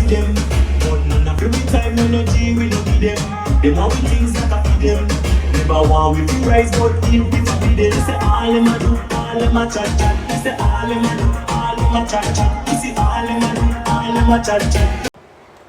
feed them. But none of them time energy we no give them. Them want things like I feed them. Never want we feel rise but if we forbid them. Say all them a do, all them a chat chat. Say all them a do, all them a chat chat. See all them a do, all them a chat chat.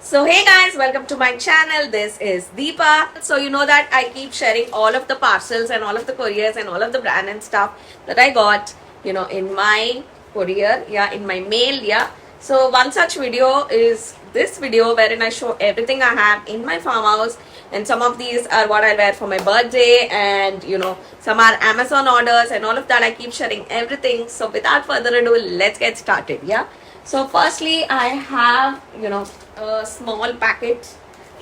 So hey guys, welcome to my channel. This is Deepa. So you know that I keep sharing all of the parcels and all of the couriers and all of the brand and stuff that I got, you know, in my courier, yeah, in my mail, yeah. So one such video is this video wherein I show everything I have in my farmhouse, and some of these are what I wear for my birthday, and you know, some are Amazon orders and all of that. I keep sharing everything. So without further ado, let's get started, yeah. So firstly, I have, you know, a small packet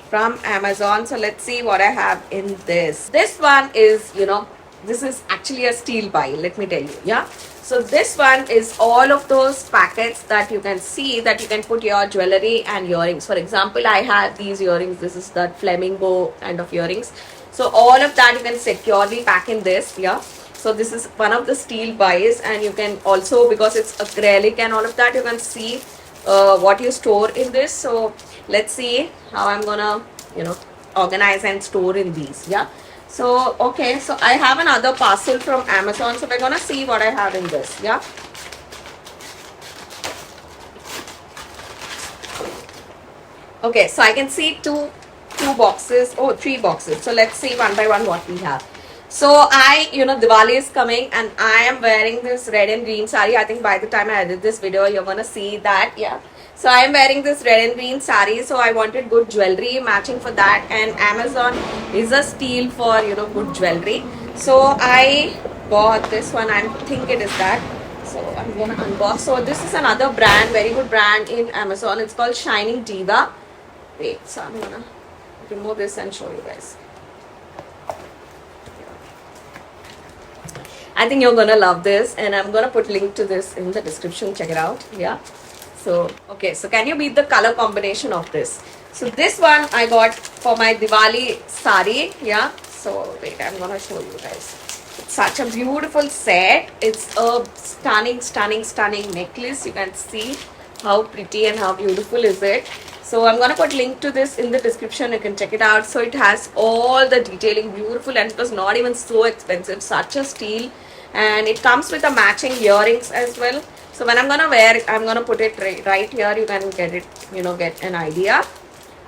from Amazon. So let's see what I have in this. This one is, you know, this is actually a steal buy, let me tell you, yeah. So this one is all of those packets that you can see that you can put your jewelry and earrings. For example, I have these earrings. This is that flamingo kind of earrings. So all of that you can securely pack in this, yeah. So this is one of the steel buys, and you can also, because it's acrylic and all of that, you can see what you store in this. So let's see how I'm gonna, you know, organize and store in these, yeah. So okay, so I have another parcel from Amazon, so we're gonna see what I have in this, yeah. Okay, so I can see two boxes, oh, 3 boxes. So let's see one by one what we have. So you know, Diwali is coming and I am wearing this red and green sari. I think by the time I edit this video, you're gonna see that, yeah. So I am wearing this red and green sari. So I wanted good jewelry matching for that, and Amazon is a steal for, you know, good jewelry. So I bought this one. I think it is that. So I'm gonna unbox. So this is another brand, very good brand in Amazon. It's called Shining Diva. Wait, so I'm gonna remove this and show you guys. I think you're gonna love this, and I'm gonna put link to this in the description. Check it out, yeah. So okay, so can you beat the color combination of this? So this one I got for my Diwali sari, yeah. So wait, I'm gonna show you guys. It's such a beautiful set. It's a stunning necklace. You can see how pretty and how beautiful is it. So I'm gonna put link to this in the description. You can check it out. So it has all the detailing, beautiful, and it was not even so expensive. Such a steal. And it comes with a matching earrings as well. So when I'm gonna wear it, I'm gonna put it right here. You can get it, you know, get an idea.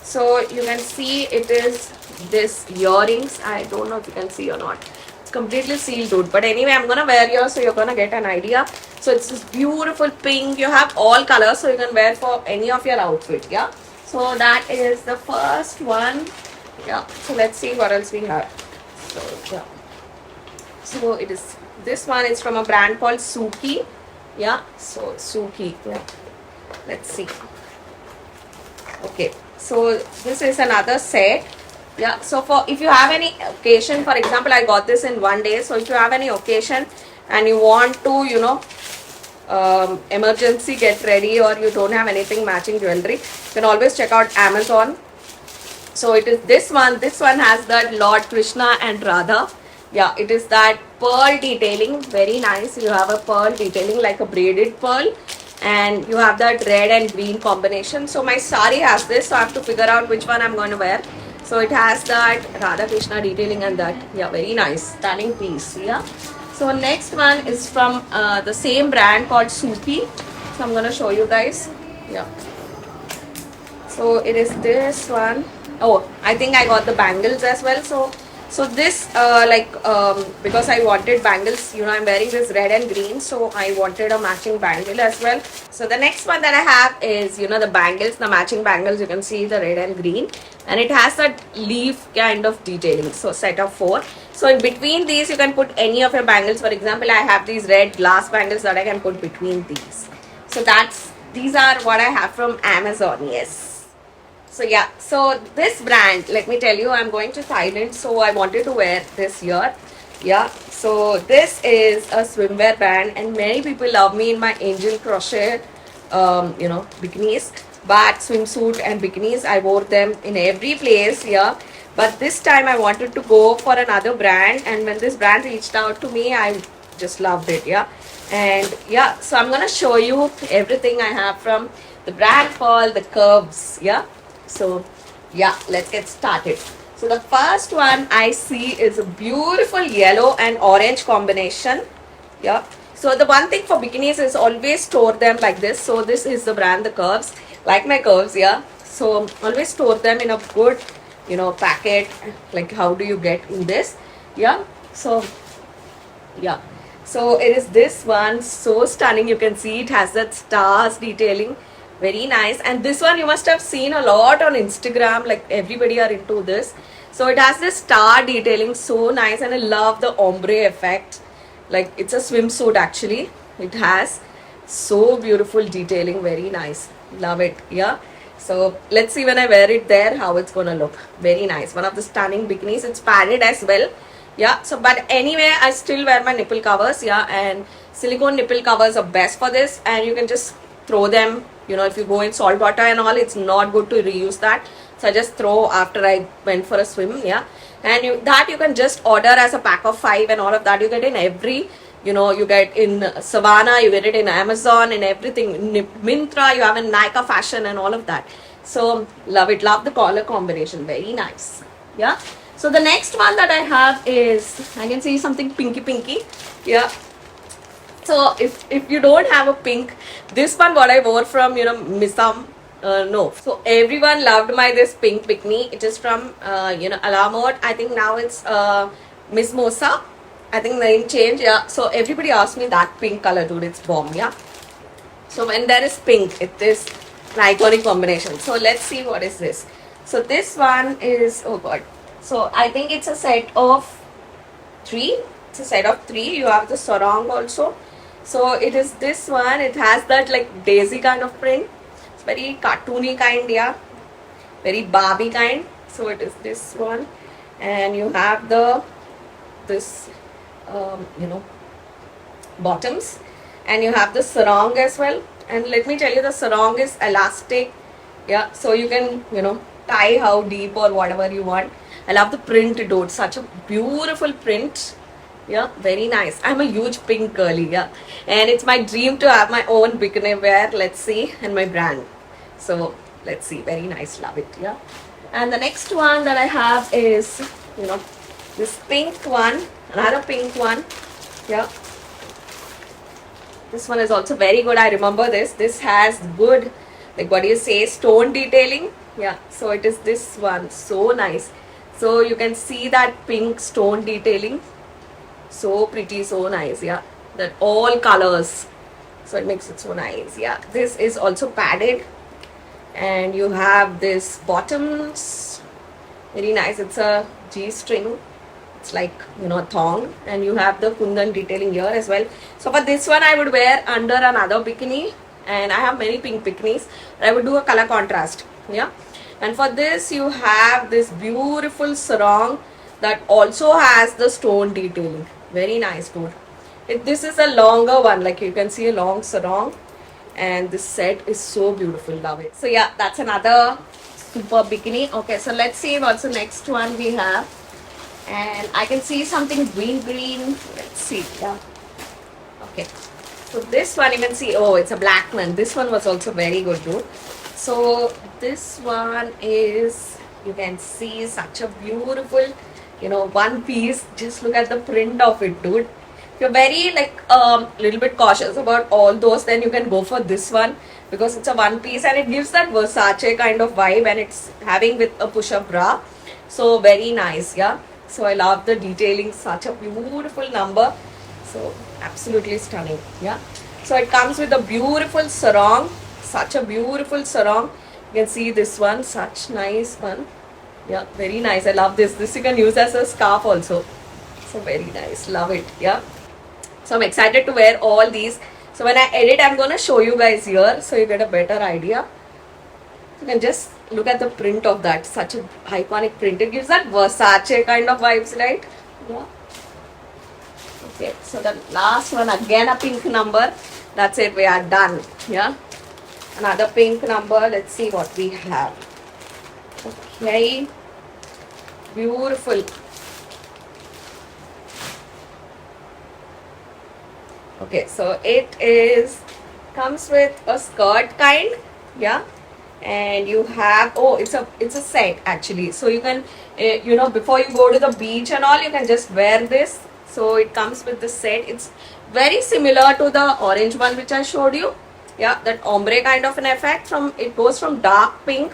So you can see it is this earrings. I don't know if you can see or not. It's completely sealed, dude. But anyway, I'm gonna wear yours, so you're gonna get an idea. So it's this beautiful pink. You have all colors, so you can wear for any of your outfit, yeah. So that is the first one, yeah. So let's see what else we have. So yeah. So it is, this one is from a brand called Suki, yeah. So Suki, yeah. Let's see. Okay, so this is another set, yeah. So for, if you have any occasion, for example, I got this in one day. So if you have any occasion and you want to, you know, emergency get ready, or you don't have anything matching jewelry, you can always check out Amazon. So it is this one. This one has that Lord Krishna and Radha, yeah. It is that pearl detailing, very nice. You have a pearl detailing like a braided pearl, and you have that red and green combination. So my sari has this, so I have to figure out which one I'm going to wear. So it has that Radha Krishna detailing and that, yeah, very nice, stunning piece, yeah. So next one is from the same brand called Suki. So I'm gonna show you guys, yeah. So it is this one. Oh, I think I got the bangles as well. So this because I wanted bangles, you know, I'm wearing this red and green, so I wanted a matching bangle as well. So the next one that I have is, you know, the bangles, the matching bangles. You can see the red and green, and it has that leaf kind of detailing. So set of 4. So in between these, you can put any of your bangles. For example, I have these red glass bangles that I can put between these. So these are what I have from Amazon, yes. So yeah, so this brand, let me tell you, I'm going to Thailand, so I wanted to wear this here, yeah. So this is a swimwear brand, and many people love me in my angel crochet, you know, bikinis. But swimsuit and bikinis, I wore them in every place, yeah. But this time I wanted to go for another brand, and when this brand reached out to me, I just loved it, yeah. And yeah, so I'm gonna show you everything I have from the brand called TheCurves. Yeah, so yeah, let's get started. So the first one I see is a beautiful yellow and orange combination. Yeah, so the one thing for bikinis is always store them like this. So this is the brand TheCurves, like my curves. Yeah, so always store them in a good, packet. Like how do you get in this? Yeah, so yeah, so it is this one, so stunning. You can see it has that stars detailing, very nice. And this one you must have seen a lot on Instagram, like everybody are into this. So it has this star detailing, so nice. And I love the ombre effect, like it's a swimsuit actually. It has so beautiful detailing, very nice, love it. Yeah, so let's see when I wear it there how it's gonna look. Very nice, one of the stunning bikinis. It's padded as well. Yeah, so but anyway I still wear my nipple covers. Yeah, and silicone nipple covers are best for this, and you can just throw them, if you go in salt water and all. It's not good to reuse that, so I just throw after I went for a swim. Yeah, and you can just order as a pack of 5, and all of that you get in every, you get in Savana, you get it in Amazon and everything. Myntra, you have in Nike fashion and all of that. So love it, love the color combination, very nice. Yeah, so the next one that I have is, I can see something pinky. Yeah, so if you don't have a pink, this one what I wore from, Misam, no, so everyone loved my this pink bikini. It is from Alamot. I think now it's Miss Mosa, I think the name change. Yeah, so everybody asked me that pink color, dude, it's bomb. Yeah, so when there is pink, it is an iconic combination. So let's see what is this. So this one is, oh god, so I think it's a set of 3. It's a set of 3. You have the sarong also. So it is this one. It has that like daisy kind of print. It's very cartoony kind. Yeah, very Barbie kind. So it is this one, and you have this bottoms, and you have the sarong as well. And let me tell you, the sarong is elastic. Yeah, so you can tie how deep or whatever you want. I love the print, dude. Such a beautiful print. Yeah, very nice. I'm a huge pink girly. Yeah, and it's my dream to have my own bikini wear. Let's see, and my brand. So let's see, very nice, love it. Yeah, and the next one that I have is this pink one, another pink one. Yeah, this one is also very good. I remember this. This has good, like what do you say, stone detailing. Yeah, so it is this one, so nice. So you can see that pink stone detailing, so pretty, so nice. Yeah, that all colors, so it makes it so nice. Yeah, this is also padded, and you have this bottoms, very nice. It's a G-string, it's like a thong, and you have the kundan detailing here as well. So for this one I would wear under another bikini, and I have many pink bikinis, I would do a color contrast. Yeah, and for this you have this beautiful sarong that also has the stone detailing, very nice, dude. This is a longer one, like you can see a long sarong, and this set is so beautiful, love it. So yeah, that's another super bikini. Okay, so let's see what's the next one we have. And I can see something green. Let's see. Yeah, okay, so this one you can see, oh, it's a black one. This one was also very good, dude. So this one is, you can see, such a beautiful one piece. Just look at the print of it, dude. If you're very like little bit cautious about all those, then you can go for this one, because it's a one piece and it gives that Versace kind of vibe, and it's having with a push-up bra, so very nice. Yeah, so I love the detailing, such a beautiful number, so absolutely stunning. Yeah, so it comes with a beautiful sarong, such a beautiful sarong. You can see this one, such nice one. Yeah, very nice. I love this. This you can use as a scarf also, so very nice, love it. Yeah, so I'm excited to wear all these. So when I edit, I'm gonna show you guys here, so you get a better idea. You can just look at the print of that, such a iconic print. It gives that Versace kind of vibes, right? Yeah. Okay, so the last one, again a pink number. That's it, we are done. Yeah, another pink number. Let's see what we have. Okay, beautiful. Okay, so it comes with a skirt kind. Yeah, and you have, oh, it's a set actually, so you can before you go to the beach and all, you can just wear this. So it comes with the set. It's very similar to the orange one which I showed you. Yeah, that ombre kind of an effect. From it goes from dark pink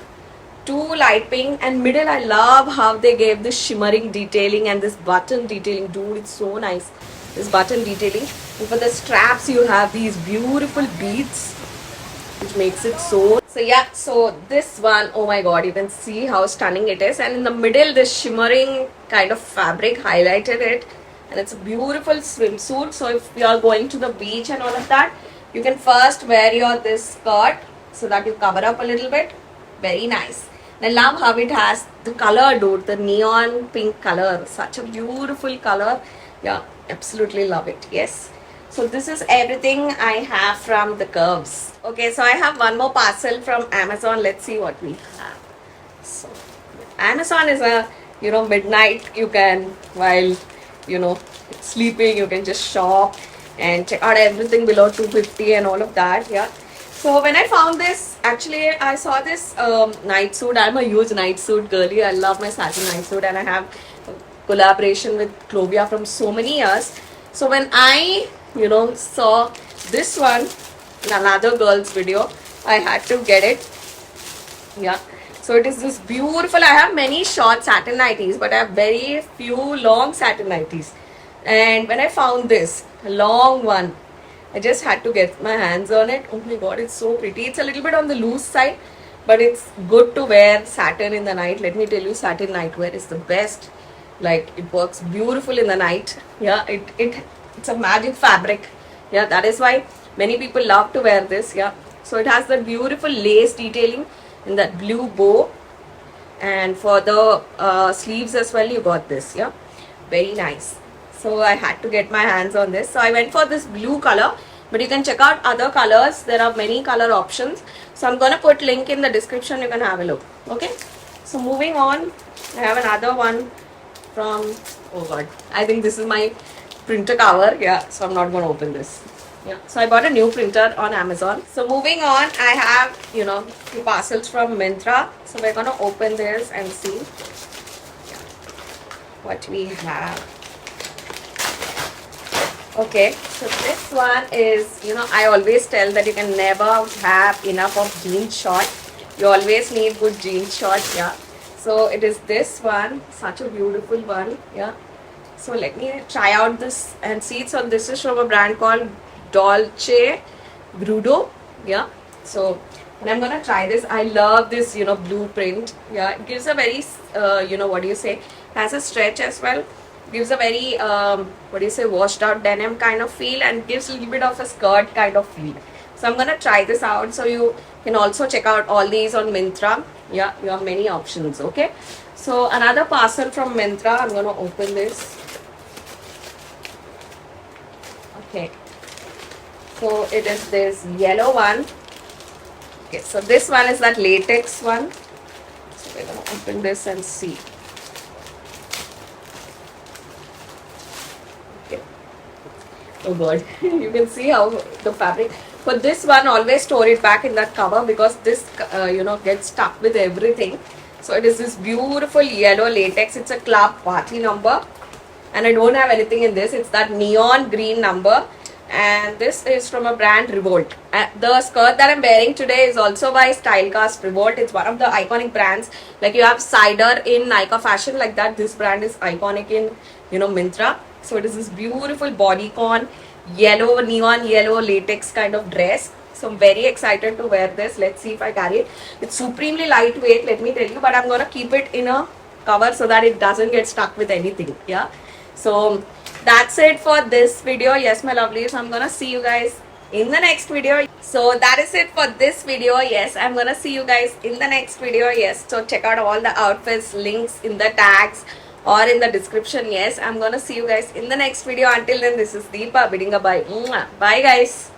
to light pink, and middle I love how they gave this shimmering detailing and this button detailing. Dude, it's so nice, this button detailing. And for the straps you have these beautiful beads which makes it so yeah. So this one, oh my god, you can see how stunning it is, and in the middle this shimmering kind of fabric highlighted it, and it's a beautiful swimsuit. So if you are going to the beach and all of that, you can first wear your this skirt so that you cover up a little bit. Very nice. I love how it has the color, dude, the neon pink color, such a beautiful color. Yeah, absolutely love it. Yes. So this is everything I have from TheCurves. Okay, so I have one more parcel from Amazon. Let's see what we have. So Amazon is a, midnight, you can, while, sleeping, you can just shop and check out everything below 250 and all of that. Yeah. So when I found this, actually I saw this night suit. I'm a huge night suit girly. I love my satin night suit, and I have a collaboration with Clovia from so many years. So when I saw this one in another girl's video, I had to get it. Yeah, so it is this beautiful. I have many short satin nighties, but I have very few long satin nighties. And when I found this long one, I just had to get my hands on it. Oh my god, it's so pretty. It's a little bit on the loose side, but it's good to wear satin in the night. Let me tell you, satin nightwear is the best. Like, it works beautiful in the night. Yeah, it's a magic fabric. Yeah, that is why many people love to wear this. Yeah, so it has that beautiful lace detailing in that blue bow, and for the sleeves as well, you got this. Yeah, very nice. So I had to get my hands on this. So I went for this blue color, but you can check out other colors. There are many color options. So I'm gonna put link in the description. You can have a look. Okay. So moving on, I have another one from, oh god, I think this is my printer cover. Yeah, so I'm not going to open this. Yeah, so I bought a new printer on Amazon. So moving on, I have few parcels from Myntra. So we're going to open this and see what we have. Okay, so this one is, I always tell that you can never have enough of jeans short. You always need good jeans short. Yeah, so it is this one, such a beautiful one. Yeah. So let me try out this and see. So this is from a brand called Dolce Grudo. Yeah. So, and I'm gonna try this. I love this, blueprint. Yeah. It gives a very, what do you say? Has a stretch as well. Gives a very, washed out denim kind of feel, and gives a little bit of a skirt kind of feel. So I'm gonna try this out. So you can also check out all these on Myntra. Yeah, you have many options. Okay. So another parcel from Myntra. I'm gonna open this. Okay, so it is this yellow one. Okay, so this one is that latex one. So we're gonna open this and see. Okay. Oh god, you can see how the fabric. For this one, always store it back in that cover, because this gets stuck with everything. So it is this beautiful yellow latex. It's a club party number. And I don't have anything in this. It's that neon green number, and this is from a brand Revolt. The skirt that I'm wearing today is also by Stylecast Revolt. It's one of the iconic brands. Like, you have Cider in Nykaa fashion, like that. This brand is iconic in Myntra. So it is this beautiful bodycon yellow, neon yellow latex kind of dress. So I'm very excited to wear this. Let's see if I carry it. It's supremely lightweight, let me tell you, but I'm gonna keep it in a cover so that it doesn't get stuck with anything. Yeah. So that's it for this video. Yes, my lovelies, I'm gonna see you guys in the next video. So that is it for this video. Yes, I'm gonna see you guys in the next video. Yes, so check out all the outfits, links in the tags or in the description. Yes, I'm gonna see you guys in the next video. Until then, this is Deepa bidding a bye. Bye guys.